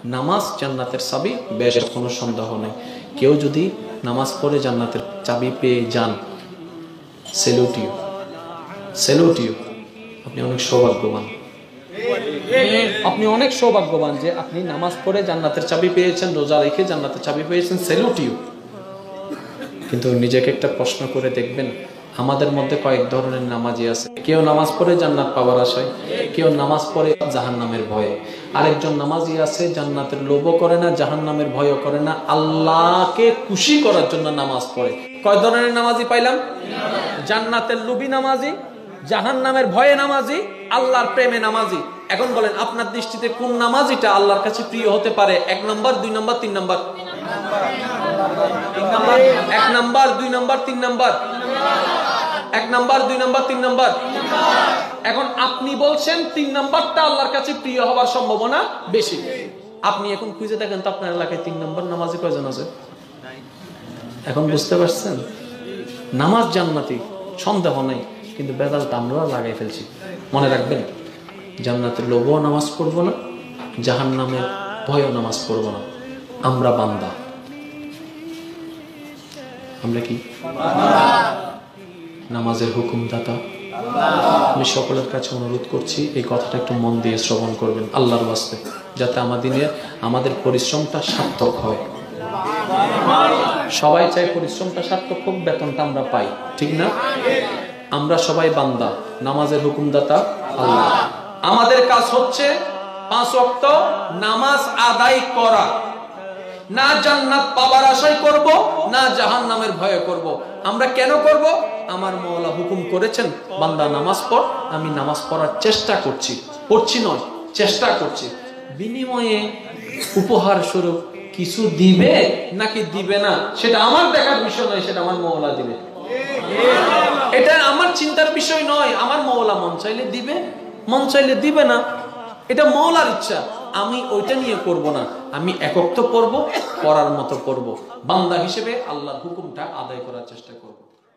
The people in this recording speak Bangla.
নামাজ জান্নাতের চাবি, বেশের কোনো সন্দেহ নেই। কেউ যদি নামাজ পড়ে জান্নাতের চাবি পেয়ে যান, স্যালুট ইউ, স্যালুট ইউ। আপনি অনেক সৌভাগ্যবান, আপনি অনেক সৌভাগ্যবান যে আপনি নামাজ পড়ে জান্নাতের চাবি পেয়েছেন, রোজা রেখে জান্নাতের চাবি পেয়েছেন, স্যালুট ইউ। কিন্তু নিজেকে একটা প্রশ্ন করে দেখবেন, আমাদের মধ্যে কয়েক ধরনের নামাজি আছে। কেউ নামাজ পড়ে জান্নাত পাওয়ার আশায়, কেউ নামাজ পড়ে জাহান্নামের ভয়ে। আরেকজন নামাজি আছে জান্নাতের লোভও করে না, জাহান্নামের ভয়ও করে না, আল্লাহকে খুশি করার জন্য নামাজ পড়ে। কয় ধরনের নামাজি পাইলাম? জান্নাতের লোভী নামাজি, জাহান্নামের ভয়ে নামাজি, আল্লাহর প্রেমে নামাজি। এখন বলেন আপনার দৃষ্টিতে কোন নামাজিটা আল্লাহর কাছে প্রিয় হতে পারে? 1 নম্বর, 2 নম্বর, 3 নম্বর? 1 নম্বর, 2 নম্বর, 3 নম্বর? 1 নম্বর, 2 নম্বর, 3 নম্বর? এখন আপনি বলছেন 3 নম্বরটা আল্লাহর কাছে প্রিয় হওয়ার সম্ভাবনা বেশি। আপনি এখন খুঁজে দেখেন তো আপনার এলাকায় 3 নম্বর নামাজি কয়জন আছে? এখন বুঝতে পারছেন? নামাজ জান্নাতি, সন্দেহ নেই, কিন্তু বেদালটা আমরা লাগাই ফেলছি। মনে রাখবেন, জান্নাতের লোভও নামাজ পড়বো না, জাহান্নামের ভয়ও নামাজ পড়বো না। আমরা বান্দা। আমরা কি? নামাজের হুকুমদাতা। আমি সকলের কাছে অনুরোধ করছি এই কথাটা একটু মন দিয়ে শ্রবণ করবেন আল্লাহর ওয়াস্তে, যাতে আমাদের পরিশ্রমটা সার্থক হয়। সবাই চাই পরিশ্রমটা সার্থক হোক, বেতনটা আমরা পাই, ঠিক না? আমরা সবাই বান্দা, নামাজের হুকুমদাতা আল্লাহ। আমাদের কাজ হচ্ছে 5 ওয়াক্ত নামাজ আদায় করা। না জান্নাত পাওয়ার আশায় করব, না জাহান্নামের ভয়ে করব। আমরা কেন করব? আমার মাওলা হুকুম করেছেন, বান্দা নামাজ পড়। আমি নামাজ পড়ার চেষ্টা করছি, পড়ছি নয়, চেষ্টা করছি। বিনিময়ে উপহার স্বরূপ কিছু দিবে নাকি দিবে না সেটা আমার দেখার বিষয় নয়, সেটা আমার মাওলা দিবে। এটা আমার চিন্তার বিষয় নয়। আমার মাওলা মন চাইলে দিবে, মন চাইলে দিবে না, এটা মাওলার ইচ্ছা। আমি ওইটা নিয়ে করব না। আমি একক তো পড়বো, পড়ার মতো পড়বো। বান্দা হিসেবে আল্লাহর হুকুমটা আদায় করার চেষ্টা করব।